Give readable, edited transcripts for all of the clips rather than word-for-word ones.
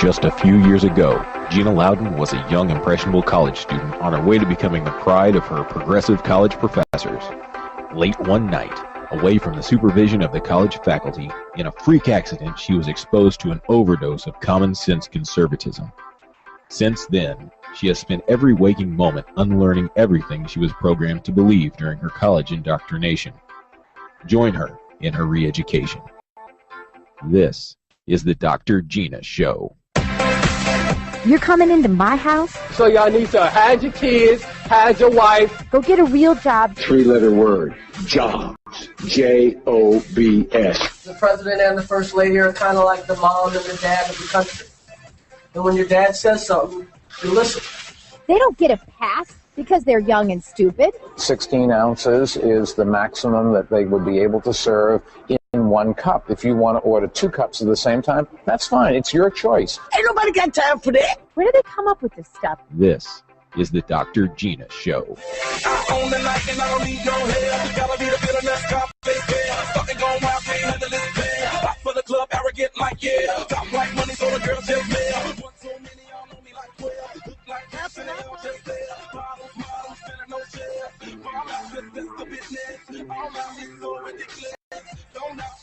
Just a few years ago, Gina Loudon was a young, impressionable college student on her way to becoming the pride of her progressive college professors. Late one night, away from the supervision of the college faculty, in a freak accident, she was exposed to an overdose of common-sense conservatism. Since then, she has spent every waking moment unlearning everything she was programmed to believe during her college indoctrination. Join her in her re-education. This is the Dr. Gina Show. You're coming into my house? So y'all need to hide your kids, hide your wife. Go get a real job. Three-letter word, jobs. J-O-B-S. The president and the first lady are kind of like the mom and the dad of the country. And when your dad says something, you listen. They don't get a pass because they're young and stupid. 16 ounces is the maximum that they would be able to serve in one cup. If you want to order 2 cups at the same time, that's fine. It's your choice. Ain't nobody got time for that. Where do they come up with this stuff? This is the Dr. Gina Show.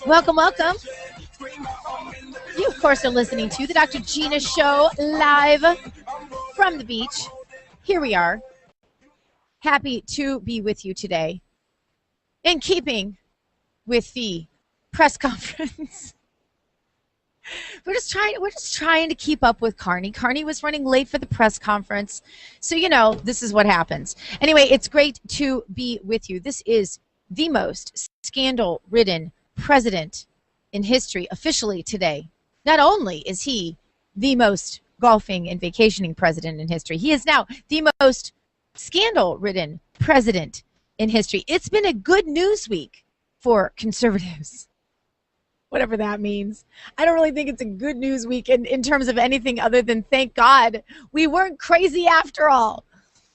Welcome, welcome. You, of course, are listening to the Dr. Gina Show live from the beach. Here we are. Happy to be with you today. In keeping with the press conference. We're just trying to keep up with Carney. Carney was running late for the press conference. So, you know, this is what happens. Anyway, it's great to be with you. This is the most scandal-ridden president in history officially today. Not only is he the most golfing and vacationing president in history, he is now the most scandal-ridden president in history. It's been a good news week for conservatives. Whatever that means. I don't really think it's a good news week in terms of anything other than thank God we weren't crazy after all.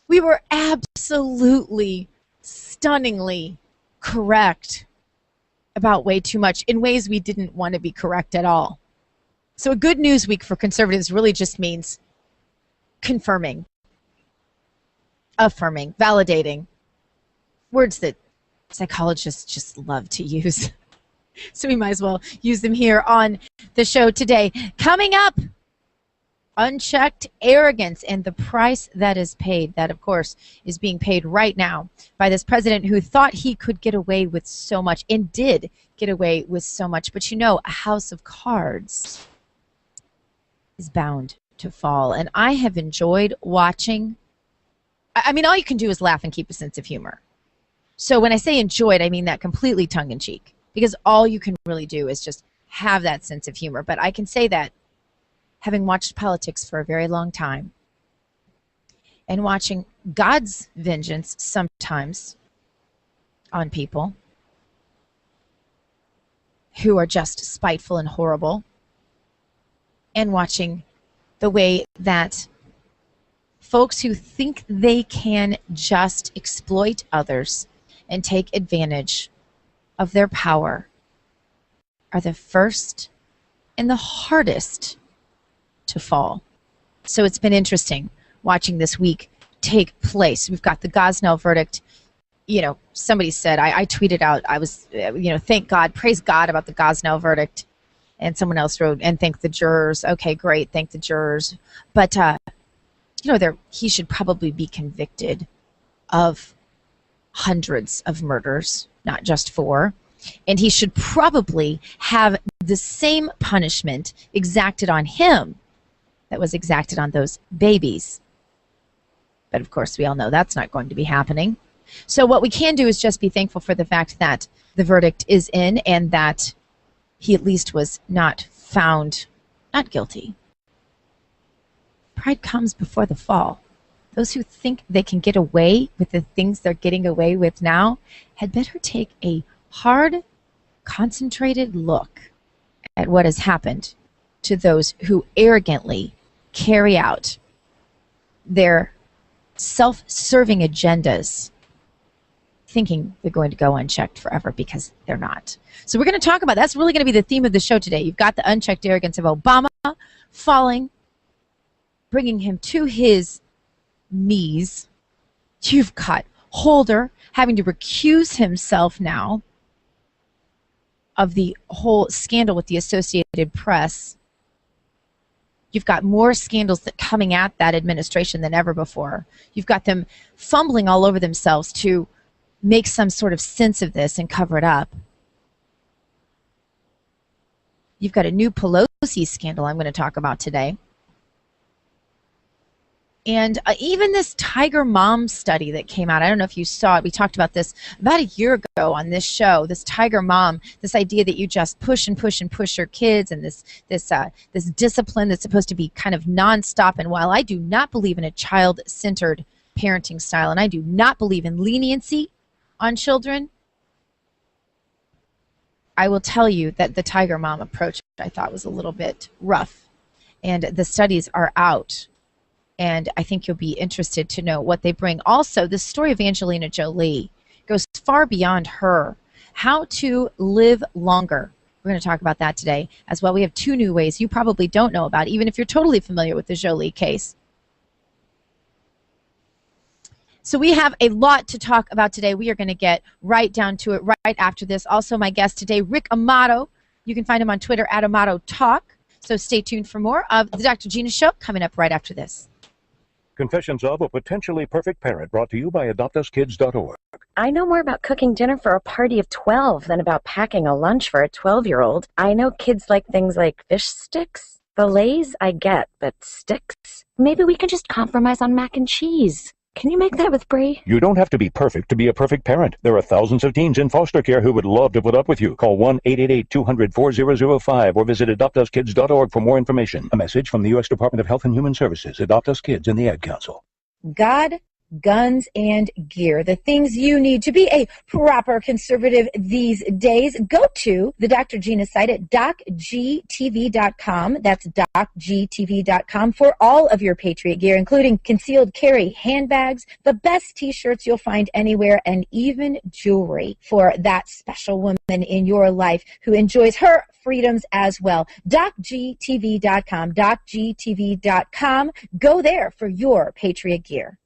We were absolutely, stunningly correct about way too much in ways we didn't want to be correct at all. So a good news week for conservatives really just means confirming, affirming, validating, words that psychologists just love to use. So we might as well use them here on the show today. Coming up, unchecked arrogance and the price that is paid. That, of course, is being paid right now by this president who thought he could get away with so much and did get away with so much. But you know, a house of cards is bound to fall. And I have enjoyed watching. I mean, all you can do is laugh and keep a sense of humor. So when I say enjoyed, I mean that completely tongue-in-cheek. Because all you can really do is just have that sense of humor. But I can say that having watched politics for a very long time and watching God's vengeance sometimes on people who are just spiteful and horrible, and watching the way that folks who think they can just exploit others and take advantage of their power are the first and the hardest to fall. So it's been interesting watching this week take place. We've got the Gosnell verdict. You know, somebody said, I tweeted out, I was, thank God, praise God about the Gosnell verdict. And someone else wrote, and thank the jurors. Okay, great, thank the jurors. But, he should probably be convicted of hundreds of murders, not just 4. And he should probably have the same punishment exacted on him that was exacted on those babies. But of course, we all know that's not going to be happening. So what we can do is just be thankful for the fact that the verdict is in and that he at least was not found not guilty. Pride comes before the fall. Those who think they can get away with the things they're getting away with now had better take a hard, concentrated look at what has happened to those who arrogantly carry out their self-serving agendas thinking they're going to go unchecked forever, because they're not. So we're going to talk about, that's really going to be the theme of the show today. You've got the unchecked arrogance of Obama falling, bringing him to his knees. You've got Holder having to recuse himself now of the whole scandal with the Associated Press. You've got more scandals that coming at that administration than ever before. You've got them fumbling all over themselves to make some sort of sense of this and cover it up. You've got a new Pelosi scandal I'm going to talk about today. And even this Tiger Mom study that came out, I don't know if you saw it. We talked about this about a year ago on this show, this Tiger Mom, this idea that you just push and push and push your kids, and this discipline that's supposed to be kind of nonstop. And while I do not believe in a child-centered parenting style, and I do not believe in leniency on children, I will tell you that the Tiger Mom approach I thought was a little bit rough. And the studies are out. And I think you'll be interested to know what they bring. Also, the story of Angelina Jolie goes far beyond her. How to live longer. We're going to talk about that today as well. We have 2 new ways you probably don't know about, even if you're totally familiar with the Jolie case. So we have a lot to talk about today. We are going to get right down to it right after this. Also, my guest today, Rick Amato. You can find him on Twitter at Amato Talk. So stay tuned for more of the Dr. Gina Show coming up right after this. Confessions of a Potentially Perfect Parent, brought to you by AdoptUsKids.org. I know more about cooking dinner for a party of 12 than about packing a lunch for a 12-year-old. I know kids like things like fish sticks. Fillets, I get, but sticks? Maybe we can just compromise on mac and cheese. Can you make that with Brie? You don't have to be perfect to be a perfect parent. There are thousands of teens in foster care who would love to put up with you. Call 1-888-200-4005 or visit AdoptUsKids.org for more information. A message from the U.S. Department of Health and Human Services, Adopt Us Kids, and the Ad Council. God, guns, and gear. The things you need to be a proper conservative these days. Go to the Dr. Gina site at docgtv.com. That's docgtv.com for all of your Patriot gear, including concealed carry handbags, the best T-shirts you'll find anywhere, and even jewelry for that special woman in your life who enjoys her freedoms as well. docgtv.com. docgtv.com. Go there for your Patriot gear.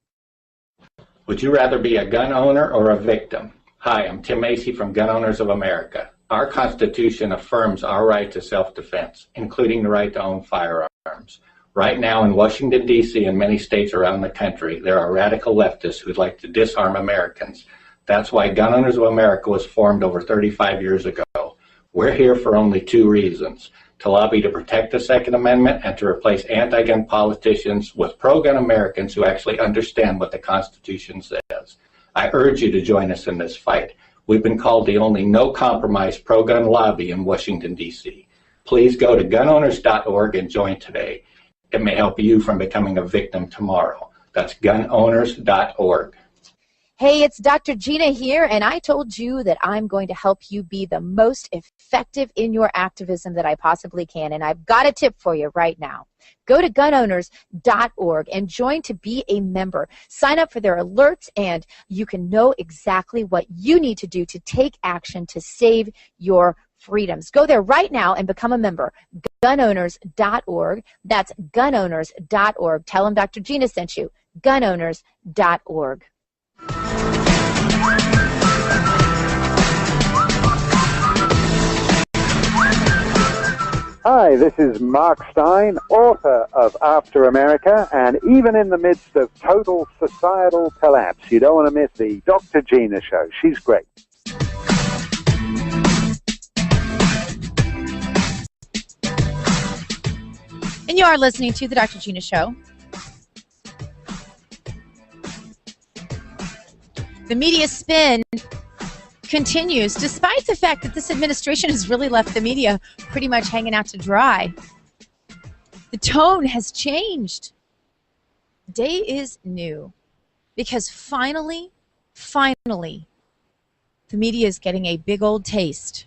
Would you rather be a gun owner or a victim? Hi, I'm Tim Macy from Gun Owners of America. Our Constitution affirms our right to self-defense, including the right to own firearms. Right now in Washington, D.C. and many states around the country, there are radical leftists who'd like to disarm Americans. That's why Gun Owners of America was formed over 35 years ago. We're here for only 2 reasons: to lobby to protect the Second Amendment and to replace anti-gun politicians with pro-gun Americans who actually understand what the Constitution says. I urge you to join us in this fight. We've been called the only no-compromise pro-gun lobby in Washington, D.C. Please go to gunowners.org and join today. It may help you from becoming a victim tomorrow. That's gunowners.org. Hey, it's Dr. Gina here, and I told you that I'm going to help you be the most effective in your activism that I possibly can, and I've got a tip for you right now. Go to gunowners.org and join to be a member. Sign up for their alerts, and you can know exactly what you need to do to take action to save your freedoms. Go there right now and become a member. Gunowners.org. That's gunowners.org. Tell them Dr. Gina sent you. Gunowners.org. Hi, this is Mark Stein, author of After America, and even in the midst of total societal collapse, you don't want to miss the Dr. Gina Show. She's great. And you are listening to the Dr. Gina Show. The media spin continues, despite the fact that this administration has really left the media pretty much hanging out to dry. The tone has changed. The day is new because finally, the media is getting a big old taste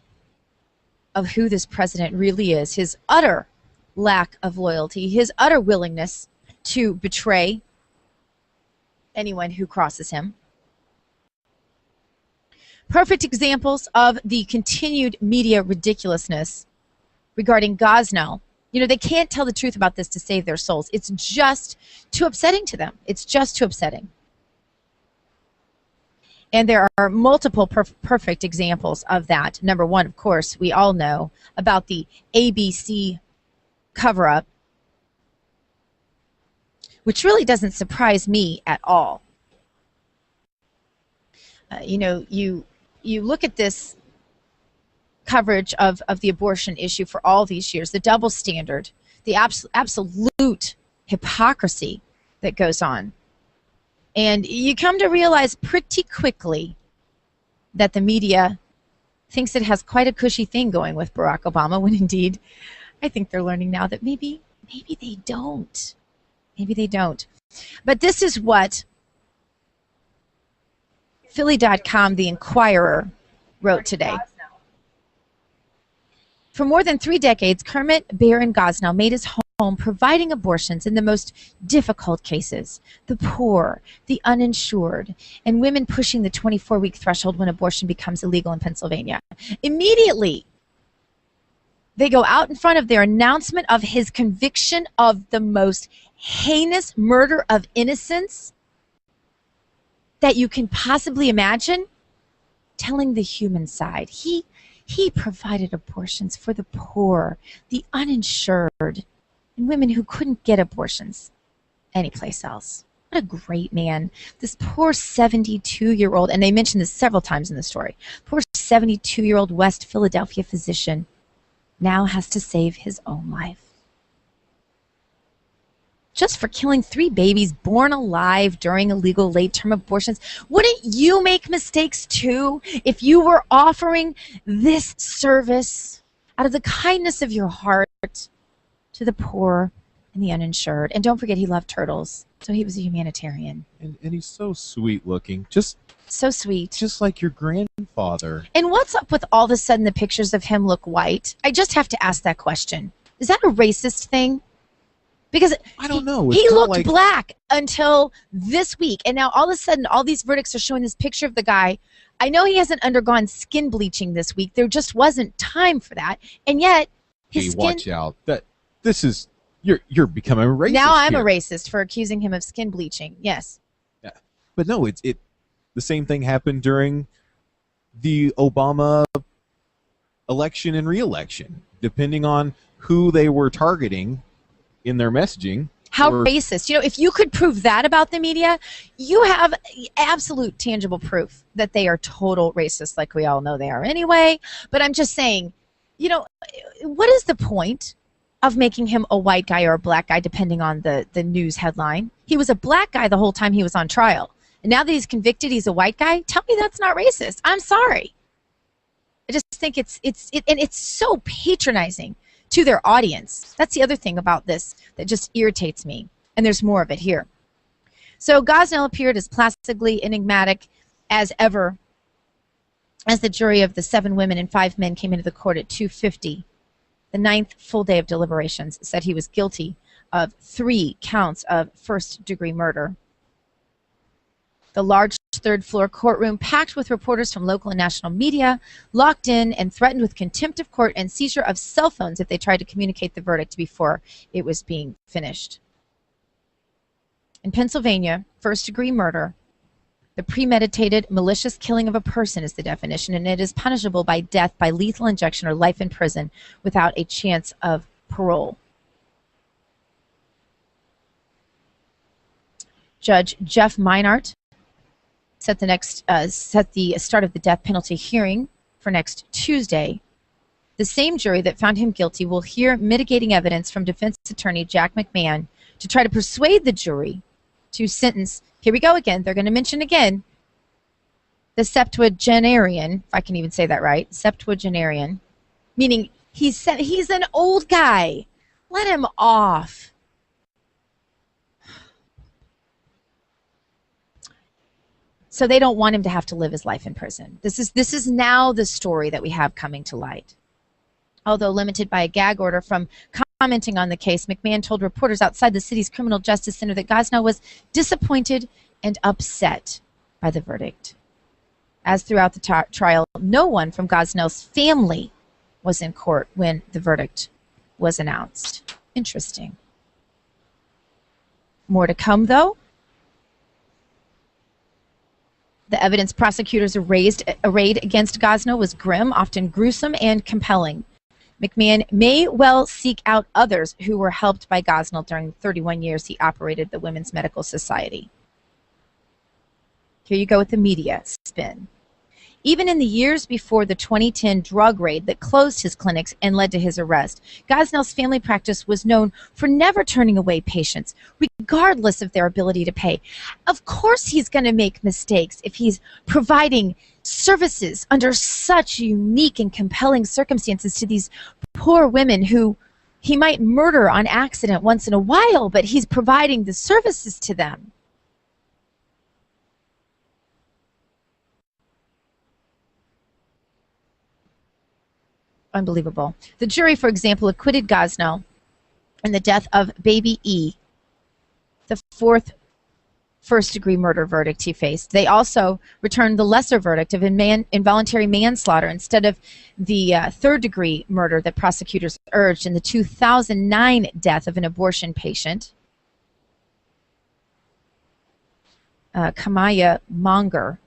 of who this president really is, his utter lack of loyalty, his utter willingness to betray anyone who crosses him. Perfect examples of the continued media ridiculousness regarding Gosnell. You know, they can't tell the truth about this to save their souls. It's just too upsetting to them. It's just too upsetting. And there are multiple perfect examples of that. Number one, of course, we all know about the ABC cover-up, which really doesn't surprise me at all. You look at this coverage of the abortion issue for all these years, the double standard, the absolute hypocrisy that goes on. And you come to realize pretty quickly that the media thinks it has quite a cushy thing going with Barack Obama, when indeed I think they're learning now that maybe they don't. Maybe they don't. But this is what Philly.com, the Inquirer, wrote today. For more than 3 decades, Kermit Baron Gosnell made his home providing abortions in the most difficult cases, the poor, the uninsured, and women pushing the 24-week threshold when abortion becomes illegal in Pennsylvania. Immediately, they go out in front of their announcement of his conviction of the most heinous murder of innocence that you can possibly imagine, telling the human side. He provided abortions for the poor, the uninsured, and women who couldn't get abortions anyplace else. What a great man. This poor 72-year-old, and they mentioned this several times in the story, poor 72-year-old West Philadelphia physician now has to save his own life. Just for killing 3 babies born alive during illegal late-term abortions. Wouldn't you make mistakes too if you were offering this service out of the kindness of your heart to the poor and the uninsured? And don't forget, he loved turtles, so he was a humanitarian. And he's so sweet looking. Just so sweet. Just like your grandfather. And what's up with all of a sudden the pictures of him look white? I just have to ask that question. Is that a racist thing? Because I don't know. He looked black until this week, and now all of a sudden all these verdicts are showing this picture of the guy. I know he hasn't undergone skin bleaching this week. There just wasn't time for that, and yet his skin. Watch out! This is you're becoming a racist. Now I'm here. a racist for accusing him of skin bleaching. Yes. Yeah. But no, it the same thing happened during the Obama election and re-election, depending on who they were targeting in their messaging. How racist. You know, if you could prove that about the media, you have absolute tangible proof that they are total racists, like we all know they are anyway. But I'm just saying, you know, what is the point of making him a white guy or a black guy, depending on the news headline? He was a black guy the whole time he was on trial. And now that he's convicted, he's a white guy? Tell me that's not racist. I'm sorry. I just think it's so patronizing to their audience. That's the other thing about this that just irritates me. And there's more of it here. So Gosnell appeared as placidly enigmatic as ever as the jury of the 7 women and 5 men came into the court at 2:50. The 9th full day of deliberations said he was guilty of 3 counts of first-degree murder. The large 3rd-floor courtroom packed with reporters from local and national media, locked in and threatened with contempt of court and seizure of cell phones if they tried to communicate the verdict before it was being finished. In Pennsylvania, first-degree murder, the premeditated, malicious killing of a person is the definition, and it is punishable by death by lethal injection or life in prison without a chance of parole. Judge Jeff Meinart set the start of the death penalty hearing for next Tuesday. The same jury that found him guilty will hear mitigating evidence from defense attorney Jack McMahon to try to persuade the jury to sentence, here we go again, they're going to mention again, the septuagenarian, if I can even say that right, septuagenarian, meaning he's an old guy. Let him off. So they don't want him to have to live his life in prison. This is now the story that we have coming to light. Although limited by a gag order from commenting on the case, McMahon told reporters outside the city's criminal justice center that Gosnell was disappointed and upset by the verdict. As throughout the trial, no one from Gosnell's family was in court when the verdict was announced. Interesting. More to come, though. The evidence prosecutors arrayed against Gosnell was grim, often gruesome, and compelling. McMahon may well seek out others who were helped by Gosnell during the 31 years he operated the Women's Medical Society. Here you go with the media spin. Even in the years before the 2010 drug raid that closed his clinics and led to his arrest, Gosnell's family practice was known for never turning away patients, regardless of their ability to pay. Of course he's going to make mistakes if he's providing services under such unique and compelling circumstances to these poor women who he might murder on accident once in a while, but he's providing the services to them. Unbelievable. The jury, for example, acquitted Gosnell in the death of baby E, the fourth first-degree murder verdict he faced. They also returned the lesser verdict of involuntary manslaughter instead of the third-degree murder that prosecutors urged in the 2009 death of an abortion patient, Kamaya Monger,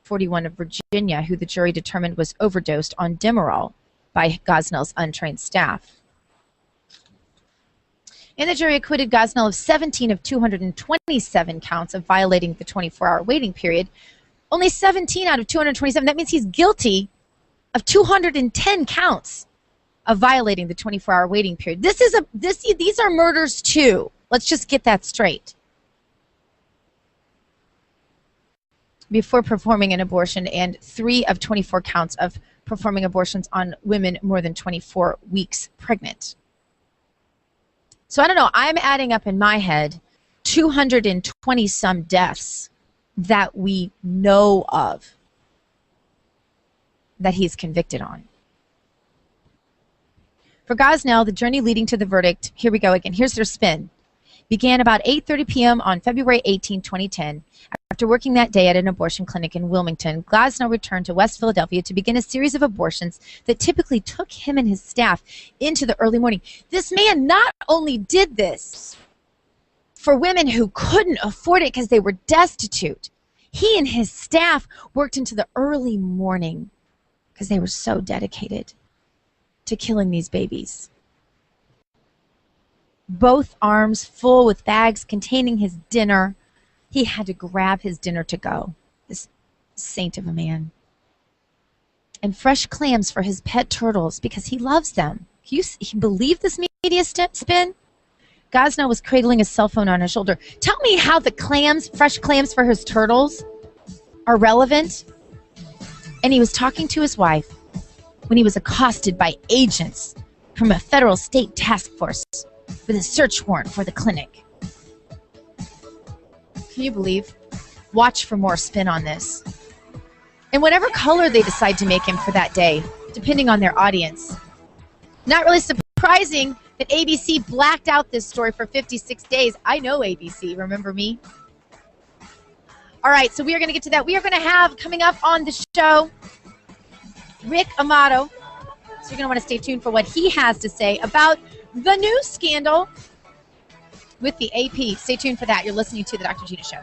41, of Virginia, who the jury determined was overdosed on Demerol by Gosnell's untrained staff. And the jury acquitted Gosnell of 17 of 227 counts of violating the 24-hour waiting period. Only 17 out of 227. That means he's guilty of 210 counts of violating the 24-hour waiting period. These are murders too. Let's just get that straight. Before performing an abortion, and 3 of 24 counts of performing abortions on women more than 24 weeks pregnant. So I don't know, I'm adding up in my head 220 some deaths that we know of that he's convicted on. For Gosnell, the journey leading to the verdict, here we go again, here's their spin, began about 8:30 p.m. on February 18, 2010. After working that day at an abortion clinic in Wilmington, Gosnell returned to West Philadelphia to begin a series of abortions that typically took him and his staff into the early morning. This man not only did this for women who couldn't afford it because they were destitute, he and his staff worked into the early morning because they were so dedicated to killing these babies. Both arms full with bags containing his dinner. He had to grab his dinner to go, this saint of a man. And fresh clams for his pet turtles because he loves them. Can you believe this media spin? Gosnell was cradling his cell phone on his shoulder. Tell me how the clams, fresh clams for his turtles, are relevant. And he was talking to his wife when he was accosted by agents from a federal state task force with a search warrant for the clinic. Can you believe? Watch for more spin on this. And whatever color they decide to make him for that day, depending on their audience. Not really surprising that ABC blacked out this story for 56 days. I know ABC, remember me? All right, so we are going to get to that. We are going to have, coming up on the show, Rick Amato. So you're going to want to stay tuned for what he has to say about the news scandal with the AP. Stay tuned for that. You're listening to The Dr. Gina Show.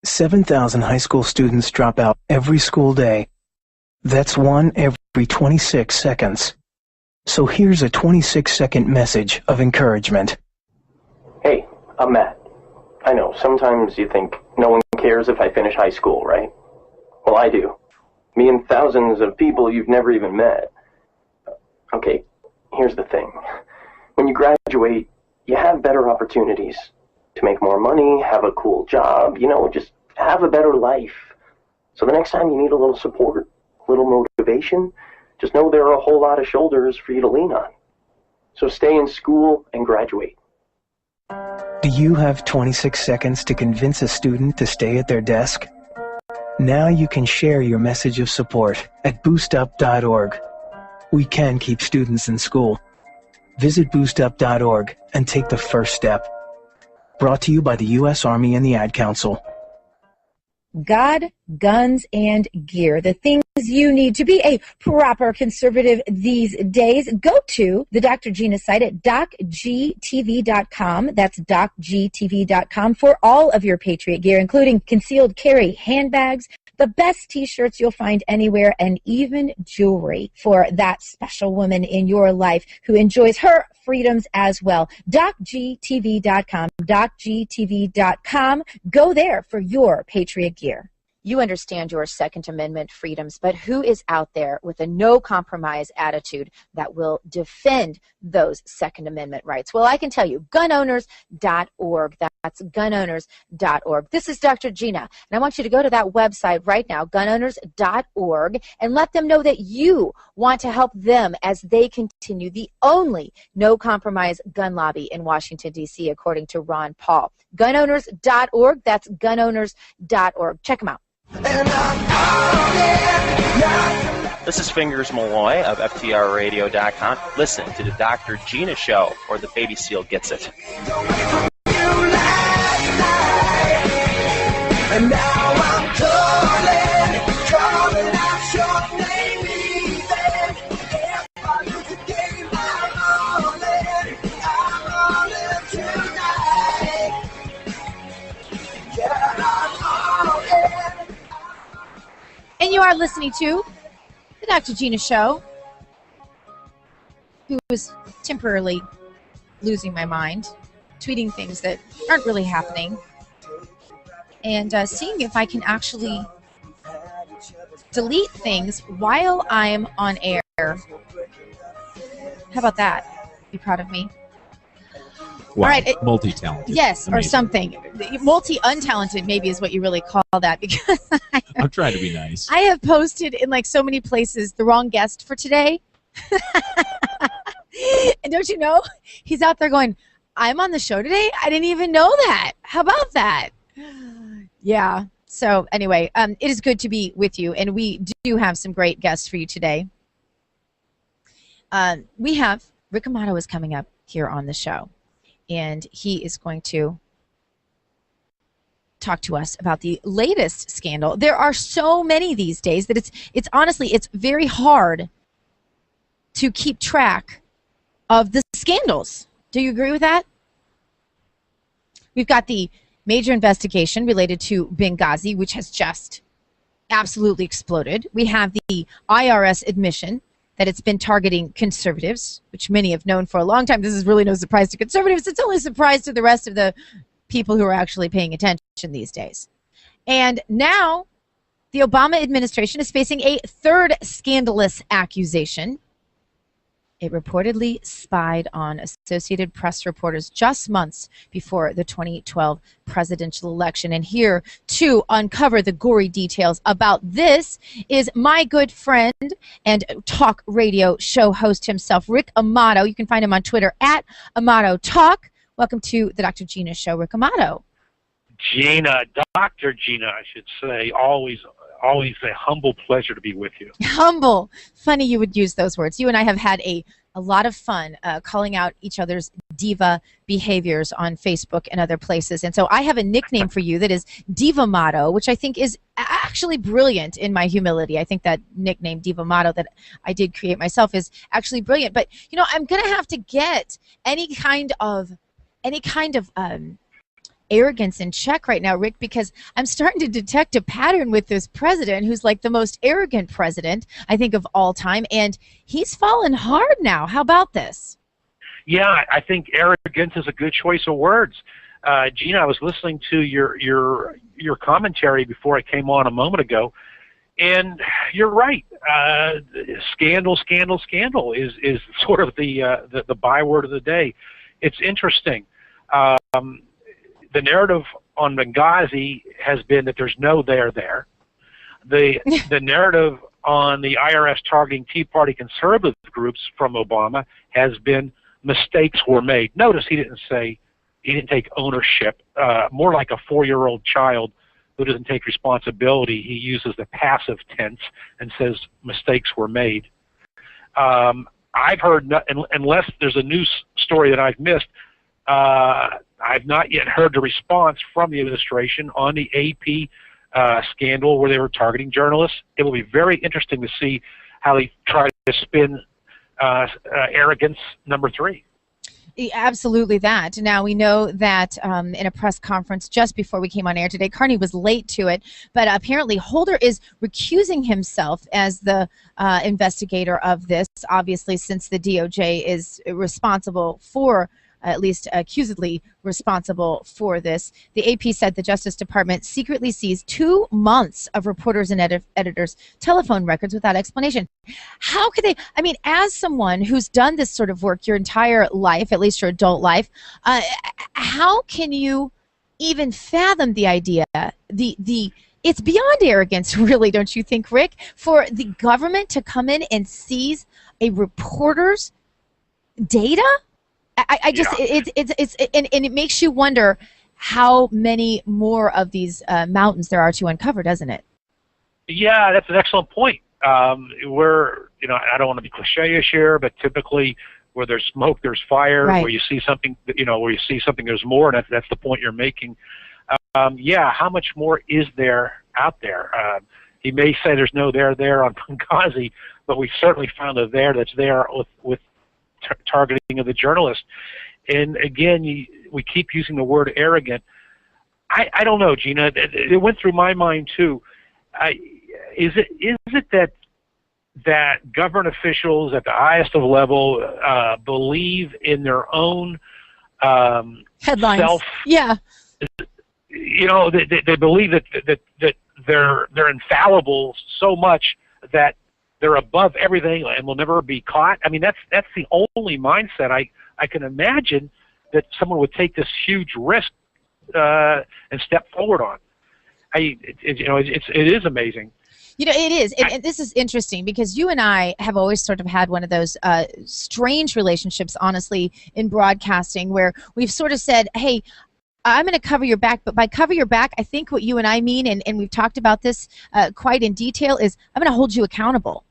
7,000 high school students drop out every school day. That's one every 26 seconds. So here's a 26-second message of encouragement. Hey, I'm Matt. I know, sometimes you think no one cares if I finish high school, right? Well, I do. Me and thousands of people you've never even met. Okay, here's the thing. When you graduate, you have better opportunities to make more money, have a cool job, just have a better life. So the next time you need a little support, a little motivation, just know there are a whole lot of shoulders for you to lean on. So stay in school and graduate. Do you have 26 seconds to convince a student to stay at their desk? Now you can share your message of support at boostup.org. We can keep students in school. Visit boostup.org and take the first step. Brought to you by the U.S. Army and the Ad Council. God, guns, and gear. The things you need to be a proper conservative these days. Go to the Dr. Gina site at docgtv.com. That's docgtv.com for all of your Patriot gear, including concealed carry handbags, the best t-shirts you'll find anywhere, and even jewelry for that special woman in your life who enjoys her freedoms as well. DocGTV.com, DocGTV.com. Go there for your Patriot gear. You understand your Second Amendment freedoms, but who is out there with a no-compromise attitude that will defend those Second Amendment rights? Well, I can tell you, gunowners.org. That's gunowners.org. This is Dr. Gina, and I want you to go to that website right now, gunowners.org, and let them know that you want to help them as they continue the only no-compromise gun lobby in Washington, D.C., according to Ron Paul. Gunowners.org. That's gunowners.org. Check them out. This is Fingers Malloy of FTRradio.com. Listen to the Dr. Gina Show, or the baby seal gets it. And now I'm calling out your name even. If I lose the game, I'm all in tonight. Yeah, I'm all in. And you are listening to the Dr. Gina Show, who is temporarily losing my mind, tweeting things that aren't really happening, and seeing if I can actually delete things while I'm on air. How about that? Be proud of me. Wow. All right, multi-talented. Yes, Amazing. or something. Multi-untalented maybe is what you really call that, because I'm trying to be nice. I have posted in like so many places the wrong guest for today. And don't you know, he's out there going, I'm on the show today? I didn't even know that. How about that? Yeah. So anyway, it is good to be with you, and we do have some great guests for you today. We have Rick Amato is coming up here on the show, and he is going to talk to us about the latest scandal. There are so many these days that it's honestly, it's very hard to keep track of the scandals. Do you agree with that? We've got the major investigation related to Benghazi, which has just absolutely exploded. We have the IRS admission that it's been targeting conservatives, which many have known for a long time. This is really no surprise to conservatives. It's only a surprise to the rest of the people who are actually paying attention these days. And now the Obama administration is facing a third scandalous accusation. It reportedly spied on Associated Press reporters just months before the 2012 presidential election. And here to uncover the gory details about this is my good friend and talk radio show host himself, Rick Amato. You can find him on Twitter at Amato Talk. Welcome to the Dr. Gina Show, Rick Amato. Gina, Dr. Gina, I should say, always a humble pleasure to be with you. Humble. Funny you would use those words. You and I have had a lot of fun calling out each other's diva behaviors on Facebook and other places. And so I have a nickname for you that is Diva Motto, which I think is actually brilliant in my humility. I think that nickname Diva Motto that I did create myself is actually brilliant. But, you know, I'm going to have to get any kind of arrogance in check right now, Rick, because I'm starting to detect a pattern with this president who's like the most arrogant president, I think, of all time, and he's fallen hard now. How about this? Yeah, I think arrogance is a good choice of words. Gina, I was listening to your commentary before I came on a moment ago, and you're right. Scandal is sort of the byword of the day. It's interesting. The narrative on Benghazi has been that there's no there there. The narrative on the IRS targeting Tea Party conservative groups from Obama has been mistakes were made. Notice he didn't take ownership. More like a 4-year-old child who doesn't take responsibility. He uses the passive tense and says mistakes were made. I've heard, unless there's a news story that I've missed, I've not yet heard the response from the administration on the AP scandal where they were targeting journalists. It will be very interesting to see how they try to spin arrogance number 3. Absolutely that. Now, we know that in a press conference just before we came on air today, Carney was late to it, but apparently Holder is recusing himself as the investigator of this, obviously, since the DOJ is responsible for, at least accusedly responsible for this. The AP said the Justice Department secretly seized 2 months of reporters and editors' telephone records without explanation. How could they? I mean, as someone who's done this sort of work your entire life, at least your adult life, how can you even fathom the idea? It's beyond arrogance, really, don't you think, Rick, for the government to come in and seize a reporter's data? I just it's and it makes you wonder how many more of these mountains there are to uncover, doesn't it? Yeah, that's an excellent point. I don't want to be cliche-ish here, but typically where there's smoke, there's fire. Right. Where you see something, there's more, and that's the point you're making. How much more is there out there? He may say there's no there on Benghazi, but we certainly found a that's there with targeting of the journalist. And again, we keep using the word arrogant. I don't know, Gina. It went through my mind too. Is it that government officials at the highest of level believe in their own headlines? Yeah. They believe that they're infallible so much that they're above everything and will never be caught. I mean, that's the only mindset I can imagine that someone would take this huge risk and step forward on. It is amazing. It is. And this is interesting because you and I have always sort of had one of those strange relationships, honestly, in broadcasting where we've sort of said, hey, I'm going to cover your back, but by cover your back, I think what you and I mean, and we've talked about this quite in detail, is I'm going to hold you accountable.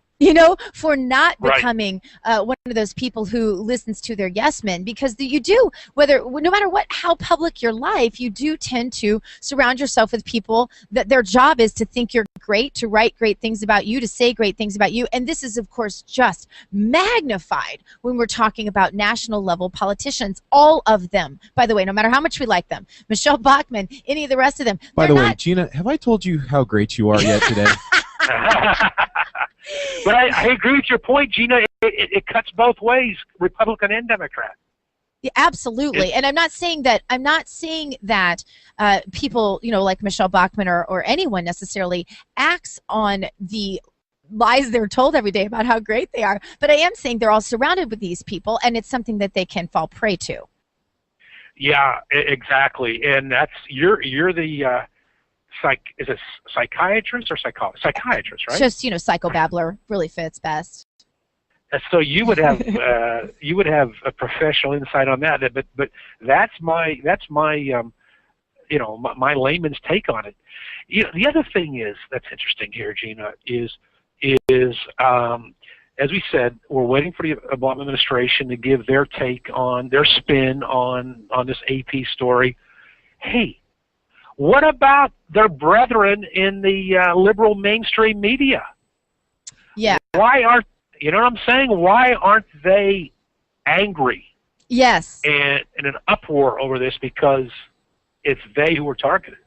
For not becoming one of those people who listens to their yes men, because you do, no matter how public your life, you do tend to surround yourself with people that their job is to think you're great, to write great things about you, to say great things about you, and this is, of course, just magnified when we're talking about national level politicians, all of them, by the way, no matter how much we like them, Michelle Bachmann, any of the rest of them. By the way, Gina, have I told you how great you are yet today? But I agree with your point, Gina. It cuts both ways, Republican and Democrat. Yeah, absolutely. And I'm not saying that people, like Michelle Bachmann or anyone necessarily acts on the lies they're told every day about how great they are. But I am saying they're all surrounded with these people, and it's something that they can fall prey to. Yeah, exactly. And that's you're the is it psychiatrist or psychiatrist, right? Just psychobabbler really fits best. So you would have a professional insight on that, but that's my my layman's take on it. The other thing that's interesting here, Gina, is as we said, we're waiting for the Obama administration to give their take on their spin on this AP story. Hey, what about their brethren in the liberal mainstream media? Yeah. Why aren't what I'm saying? Why aren't they angry? Yes. And in an uproar over this? Because it's they who are targeted.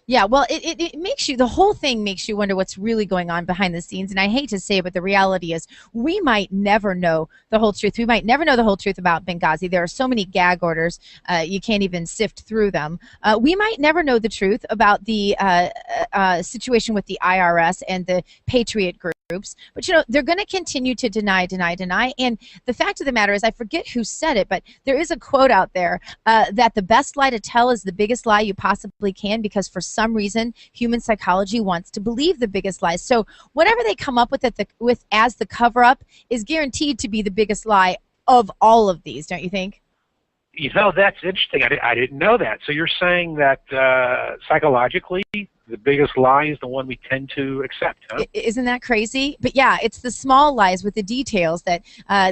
Yeah, well, it makes you, the whole thing makes you wonder what's really going on behind the scenes. And I hate to say it, but the reality is we might never know the whole truth. We might never know the whole truth about Benghazi. There are so many gag orders, you can't even sift through them. We might never know the truth about the situation with the IRS and the Patriot groups. But, you know, they're going to continue to deny. And the fact of the matter is, I forget who said it, but there is a quote out there that the best lie to tell is the biggest lie you possibly can, because for some reason human psychology wants to believe the biggest lies. So whatever they come up with as the cover-up is guaranteed to be the biggest lie of all of these, don't you think? You know, that's interesting. I didn't know that. So you're saying that psychologically the biggest lie is the one we tend to accept, huh? Isn't that crazy? But yeah, it's the small lies with the details that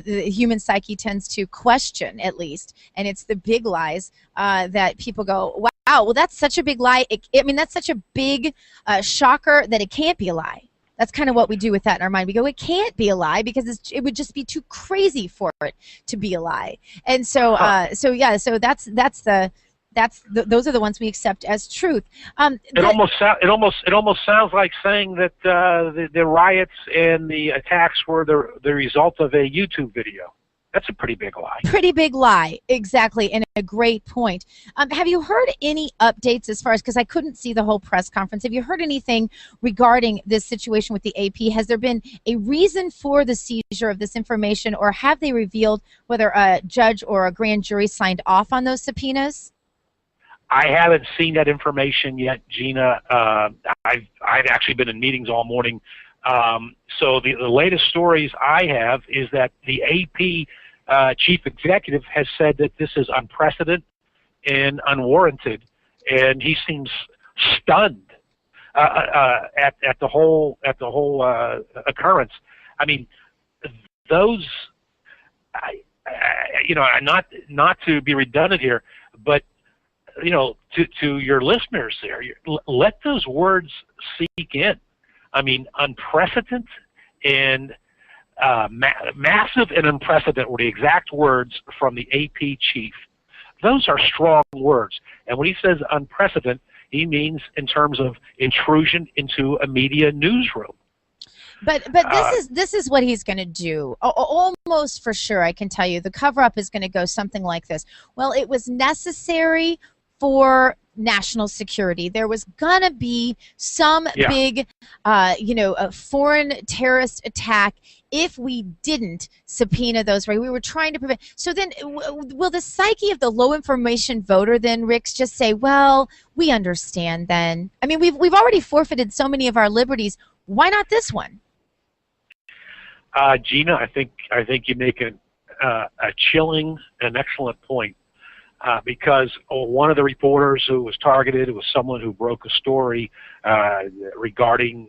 the human psyche tends to question, at least. And it's the big lies that people go, wow, well, that's such a big lie. I mean, that's such a big shocker that it can't be a lie. That's kind of what we do with that in our mind. We go, it can't be a lie because it would just be too crazy for it to be a lie. And so, those are the ones we accept as truth. It almost sounds like saying that the riots and the attacks were the result of a YouTube video. That's a pretty big lie. Pretty big lie, exactly, and a great point. Have you heard any updates as far as, because I couldn't see the whole press conference, have you heard anything regarding this situation with the AP? Has there been a reason for the seizure of this information, or have they revealed whether a judge or a grand jury signed off on those subpoenas? I haven't seen that information yet, Gina. I've actually been in meetings all morning. So the latest stories I have is that the AP chief executive has said that this is unprecedented and unwarranted, and he seems stunned at the whole occurrence. I mean, those, not to be redundant here, but to your listeners there, let those words sink in. I mean, unprecedented and massive and unprecedented were the exact words from the AP chief. Those are strong words. And when he says unprecedented, he means in terms of intrusion into a media newsroom. But this is what he's going to do. Almost for sure, I can tell you, the cover-up is going to go something like this. Well, it was necessary for national security. There was going to be some big, a foreign terrorist attack if we didn't subpoena those, right? We were trying to prevent. So then will the psyche of the low information voter then, Ricks, just say, well, we understand then. I mean, we've already forfeited so many of our liberties. Why not this one? Gina, I think you make a chilling and excellent point. Because one of the reporters who was targeted was someone who broke a story regarding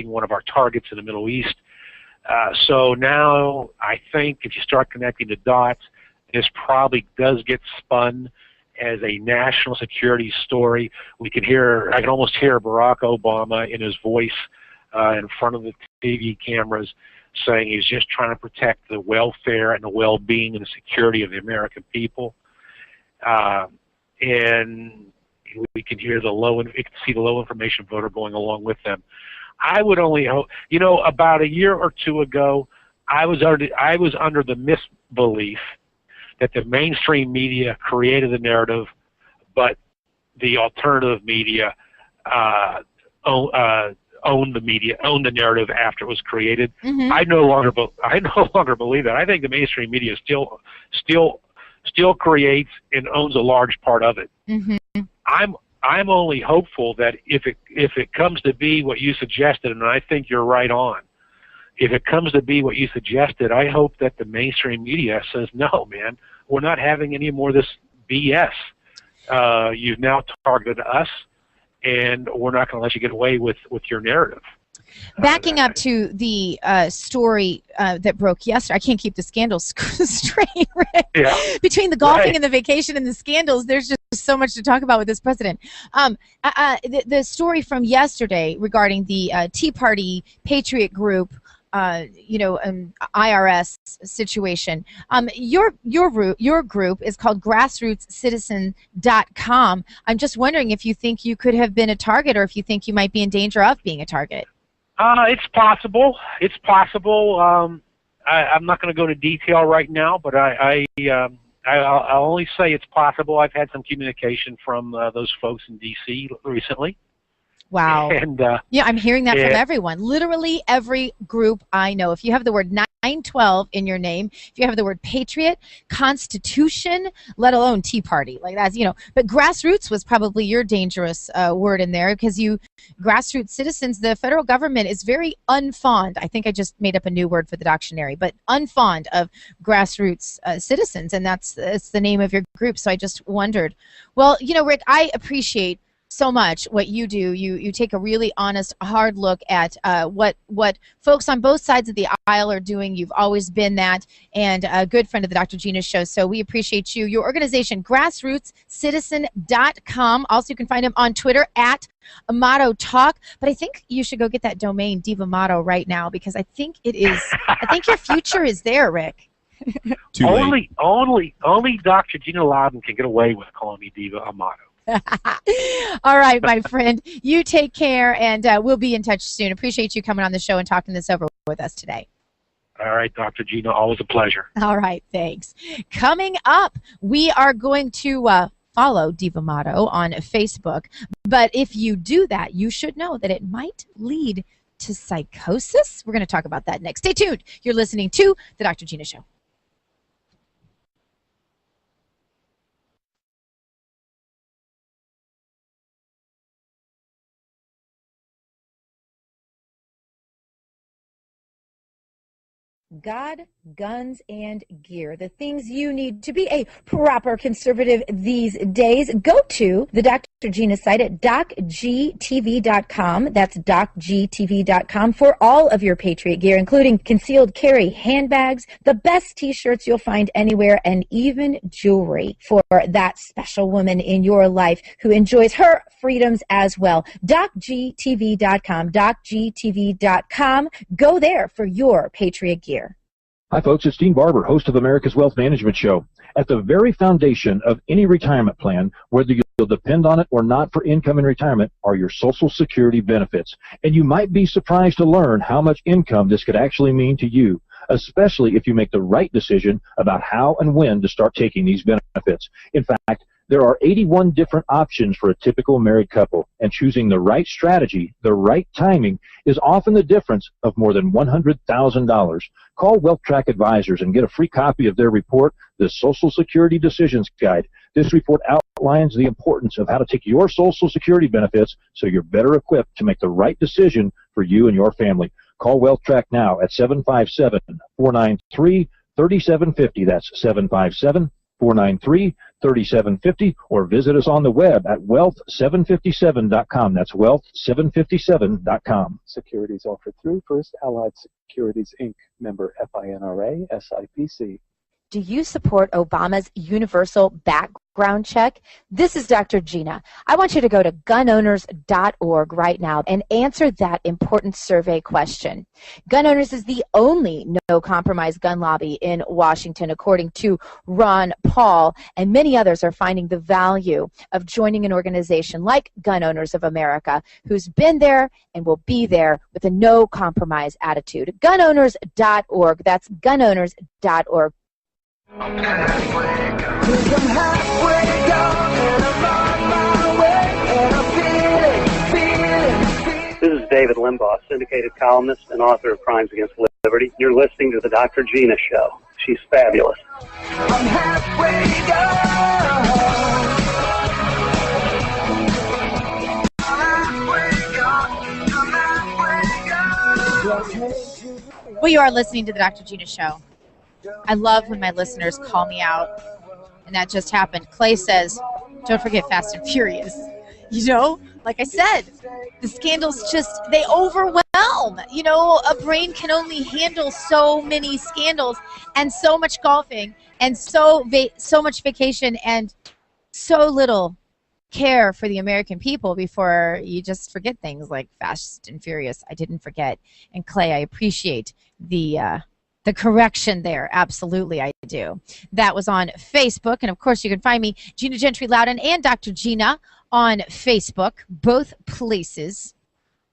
one of our targets in the Middle East. So now I think if you start connecting the dots, this probably does get spun as a national security story. I can almost hear Barack Obama in his voice in front of the TV cameras saying he's just trying to protect the welfare and the well-being and the security of the American people. And we can hear we can see the low information voter going along with them. I would only hope, about a year or two ago, I was under the misbelief that the mainstream media created the narrative, but the alternative media owned the narrative after it was created. Mm-hmm. I no longer believe that. I think the mainstream media still creates and owns a large part of it. Mm-hmm. I'm only hopeful that if it comes to be what you suggested, and I think you're right on, if it comes to be what you suggested, I hope that the mainstream media says, no, man, we're not having any more of this BS. You've now targeted us, and we're not going to let you get away with your narrative. Backing up to the story that broke yesterday, I can't keep the scandals straight, right? Yeah. Between the golfing and the vacation and the scandals, there's just so much to talk about with this president. The story from yesterday regarding the Tea Party Patriot group IRS situation. Your group is called grassrootscitizen.com. I'm just wondering if you think you could have been a target, or if you think you might be in danger of being a target. It's possible. It's possible. I'm not going to go into detail right now, but I'll only say it's possible. I've had some communication from those folks in D.C. recently. Wow. And yeah, I'm hearing that from everyone. Literally every group I know. If you have the word 912 in your name, if you have the word patriot, constitution, let alone Tea Party, like that's, but grassroots was probably your dangerous word in there, because grassroots citizens, the federal government is very unfond. I think I just made up a new word for the dictionary, but unfond of grassroots citizens, and it's the name of your group. So I just wondered. Well, Rick, I appreciate so much what you do. You take a really honest, hard look at what folks on both sides of the aisle are doing. You've always been that, and a good friend of the Dr. Gina Show. So we appreciate you. Your organization, grassrootscitizen.com. Also, you can find him on Twitter at Amato Talk. But I think you should go get that domain, Diva Amato, right now, because I think your future is there, Rick. Only Dr. Gina Loudon can get away with calling me Diva Amato. All right, my friend. You take care, and we'll be in touch soon. Appreciate you coming on the show and talking this over with us today. All right, Dr. Gina, always a pleasure. All right, thanks. Coming up, we are going to follow Diva Amato on Facebook. But if you do that, you should know that it might lead to psychosis. We're going to talk about that next. Stay tuned. You're listening to The Dr. Gina Show. God, guns, and gear. The things you need to be a proper conservative these days. Go to the Dr. Gina site at docgtv.com. That's docgtv.com for all of your Patriot gear, including concealed carry handbags, the best t-shirts you'll find anywhere, and even jewelry for that special woman in your life who enjoys her freedoms as well. docgtv.com, docgtv.com. Go there for your Patriot gear. Hi, folks. It's Dean Barber, host of America's Wealth Management Show. At the very foundation of any retirement plan, whether you'll depend on it or not for income in retirement, are your Social Security benefits. And you might be surprised to learn how much income this could actually mean to you, especially if you make the right decision about how and when to start taking these benefits. In fact, there are 81 different options for a typical married couple, and choosing the right strategy, the right timing, is often the difference of more than $100,000. Call Wealth Track Advisors and get a free copy of their report, The Social Security Decisions Guide. This report outlines the importance of how to take your Social Security benefits so you're better equipped to make the right decision for you and your family. Call Wealth Track now at 757-493-3750. That's 757-493-3750, or visit us on the web at wealth757.com. That's wealth757.com. Securities offered through First Allied Securities, Inc., member FINRA, SIPC. Do you support Obama's universal background check? This is Dr. Gina. I want you to go to gunowners.org right now and answer that important survey question. Gun Owners is the only no-compromise gun lobby in Washington, according to Ron Paul, and many others are finding the value of joining an organization like Gun Owners of America, who's been there and will be there with a no-compromise attitude. Gunowners.org. That's gunowners.org. I'm halfway gone, and I'm on my way, and I'm feeling. This is David Limbaugh, syndicated columnist and author of Crimes Against Liberty. You're listening to the Dr. Gina Show. She's fabulous. I'm halfway gone. Well, you are listening to the Dr. Gina Show. I love when my listeners call me out, and that just happened. Clay says, don't forget Fast and Furious. Like I said, the scandals they overwhelm. A brain can only handle so many scandals and so much golfing and so much vacation and so little care for the American people before you just forget things like Fast and Furious. I didn't forget. And Clay, I appreciate the correction there. Absolutely, I do. That was on Facebook. And of course, you can find me, Gina Gentry Loudon and Dr. Gina on Facebook. Both places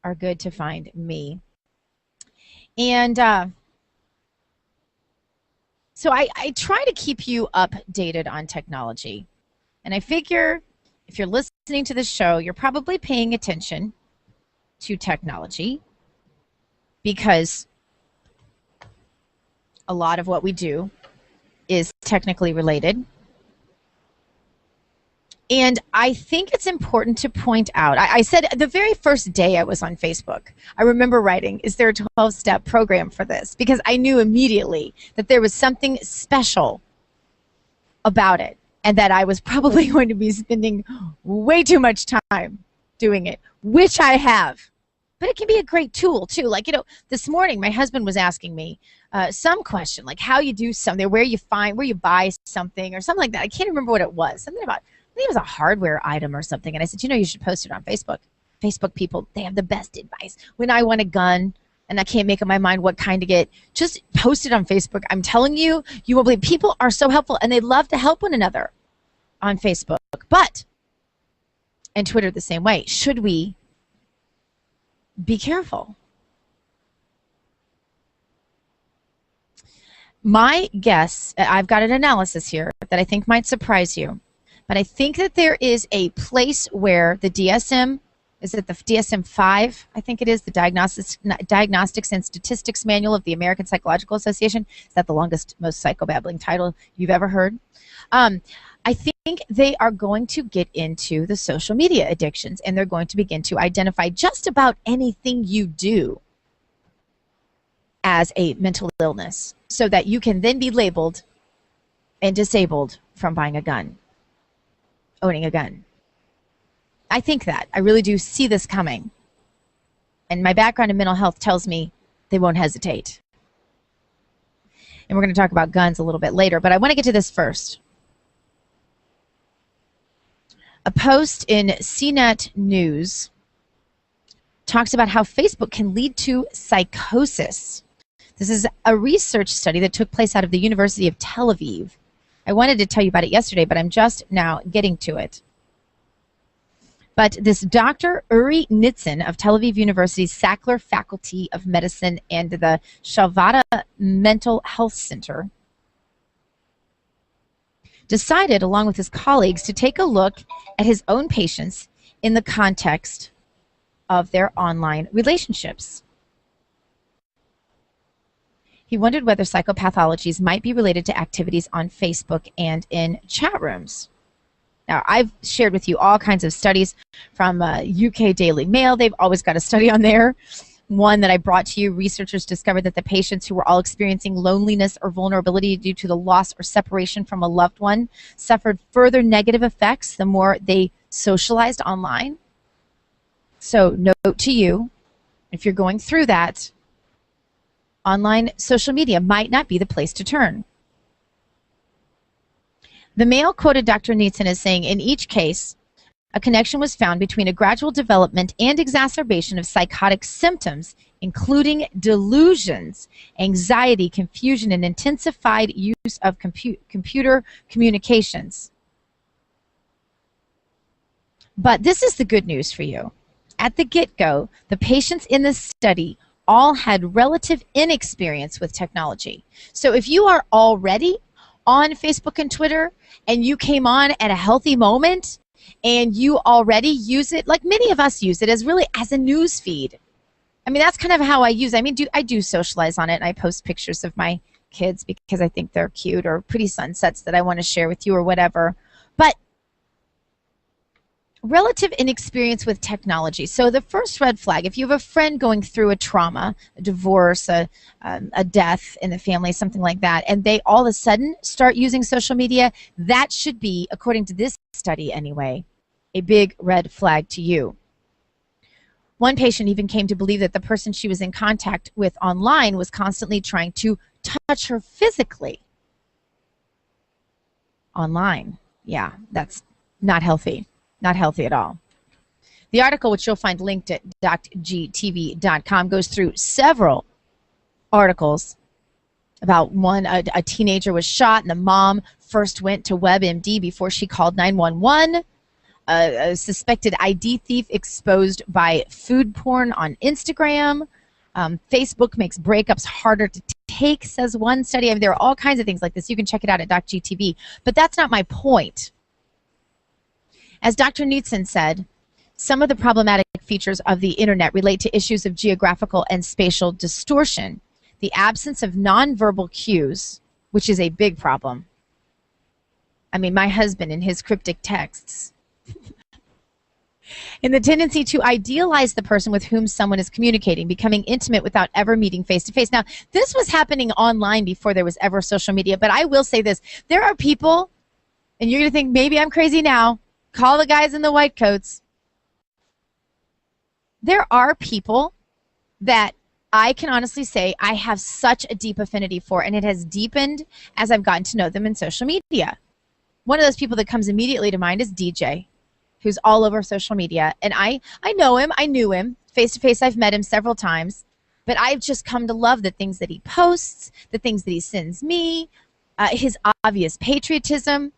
are good to find me. And so I try to keep you updated on technology. And I figure if you're listening to the show, you're probably paying attention to technology because a lot of what we do is technically related. And I think it's important to point out, I said the very first day I was on Facebook, I remember writing, is there a 12-step program for this? Because I knew immediately that there was something special about it and that I was probably going to be spending way too much time doing it, which I have. But it can be a great tool, too. Like, this morning my husband was asking me some question, like how you do something, where you buy something or something like that. I can't remember what it was. Something about, I think it was a hardware item or something. And I said, you should post it on Facebook. Facebook people, they have the best advice. When I want a gun and I can't make up my mind what kind to get, just post it on Facebook. I'm telling you, you won't believe. People are so helpful and they love to help one another on Facebook. And Twitter the same way. Should we be careful? My guess, I've got an analysis here that I think might surprise you. But I think that there is a place where the DSM, is it the DSM-5? I think it is, the Diagnostics and Statistics Manual of the American Psychological Association. Is that the longest, most psychobabbling title you've ever heard? I think they are going to get into the social media addictions, and they're going to begin to identify just about anything you do as a mental illness so that you can then be labeled and disabled from buying a gun. Owning a gun. I think that. I really do see this coming. And my background in mental health tells me they won't hesitate. And we're going to talk about guns a little bit later, but I want to get to this first. A post in CNET News talks about how Facebook can lead to psychosis. This is a research study that took place out of the University of Tel Aviv. I wanted to tell you about it yesterday, but I'm just now getting to it. But this Dr. Uri Nitzan of Tel Aviv University's Sackler Faculty of Medicine and the Shavada Mental Health Center decided, along with his colleagues, to take a look at his own patients in the context of their online relationships. He wondered whether psychopathologies might be related to activities on Facebook and in chat rooms. Now, I've shared with you all kinds of studies from UK Daily Mail. They've always got a study on there. One that I brought to you, researchers discovered that the patients who were all experiencing loneliness or vulnerability due to the loss or separation from a loved one suffered further negative effects the more they socialized online. So, note to you, if you're going through that, online social media might not be the place to turn. The Mail quoted Dr. Nitzan as saying, in each case, a connection was found between a gradual development and exacerbation of psychotic symptoms, including delusions, anxiety, confusion, and intensified use of computer communications. But this is the good news for you. At the get-go, the patients in this study all had relative inexperience with technology. So if you are already on Facebook and Twitter and you came on at a healthy moment and you already use it, like many of us use it as really as a news feed. I mean, that's kind of how I use it. I mean, I do socialize on it, and I post pictures of my kids because I think they're cute, or pretty sunsets that I want to share with you or whatever. But relative inexperience with technology. So the first red flag, if you have a friend going through a trauma, a divorce, a death in the family, something like that, and they all of a sudden start using social media, that should be, according to this study anyway, a big red flag to you. One patient even came to believe that the person she was in contact with online was constantly trying to touch her physically. Online. Yeah, that's not healthy. Not healthy at all. The article, which you'll find linked at doctv.com, goes through several articles about one, a teenager was shot and the mom first went to WebMD before she called 911. A suspected ID thief exposed by food porn on Instagram. Facebook makes breakups harder to take, says one study. I mean, there are all kinds of things like this. You can check it out at DocGTV. But that's not my point. As Dr. Knudsen said, some of the problematic features of the internet relate to issues of geographical and spatial distortion, the absence of nonverbal cues, which is a big problem. I mean, my husband in his cryptic texts. And the tendency to idealize the person with whom someone is communicating, becoming intimate without ever meeting face-to-face. Now, this was happening online before there was ever social media, but I will say this. There are people, and you're going to think maybe I'm crazy now, call the guys in the white coats. There are people that I can honestly say I have such a deep affinity for, and it has deepened as I've gotten to know them in social media. One of those people that comes immediately to mind is DJ, who's all over social media. And I know him. I knew him. Face-to-face, I've met him several times. But I've just come to love the things that he posts, the things that he sends me, his obvious patriotism.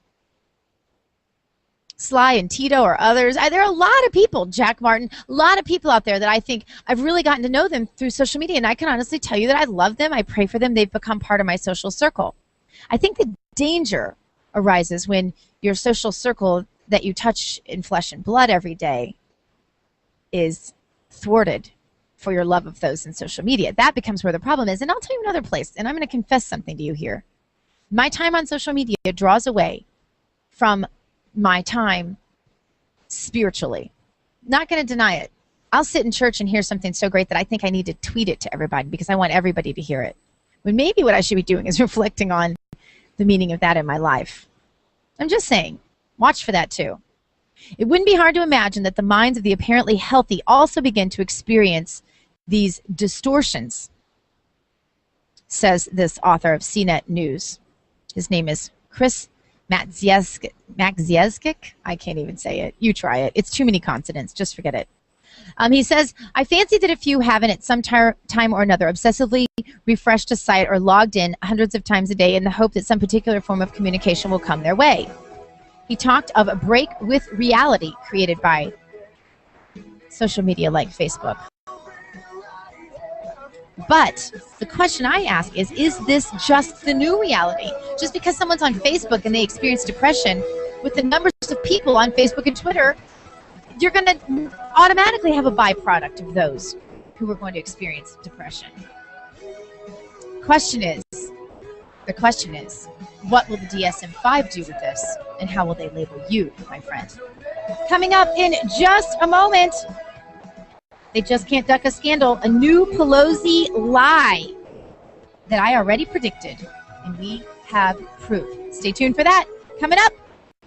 Sly and Tito or others. There are a lot of people, Jack Martin, a lot of people out there that I think I've really gotten to know them through social media. And I can honestly tell you that I love them. I pray for them. They've become part of my social circle. I think the danger arises when your social circle that you touch in flesh and blood every day is thwarted for your love of those in social media. That becomes where the problem is. And I'll tell you another place, and I'm going to confess something to you here. My time on social media draws away from my time spiritually. Not going to deny it. I'll sit in church and hear something so great that I think I need to tweet it to everybody because I want everybody to hear it. When maybe what I should be doing is reflecting on the meaning of that in my life. I'm just saying. Watch for that too. It wouldn't be hard to imagine that the minds of the apparently healthy also begin to experience these distortions, says this author of CNET News. His name is Chris Maciejewski. I can't even say it. You try it. It's too many consonants. Just forget it. He says, I fancy that a few haven't at some time or another obsessively refreshed a site or logged in hundreds of times a day in the hope that some particular form of communication will come their way. He talked of a break with reality created by social media like Facebook. But the question I ask is this just the new reality? Just because someone's on Facebook and they experience depression, with the numbers of people on Facebook and Twitter, you're going to automatically have a byproduct of those who are going to experience depression. The question is, what will the DSM-5 do with this, and how will they label you, my friend? Coming up in just a moment, they just can't duck a scandal, a new Pelosi lie that I already predicted, and we have proof. Stay tuned for that. Coming up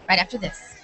right after this.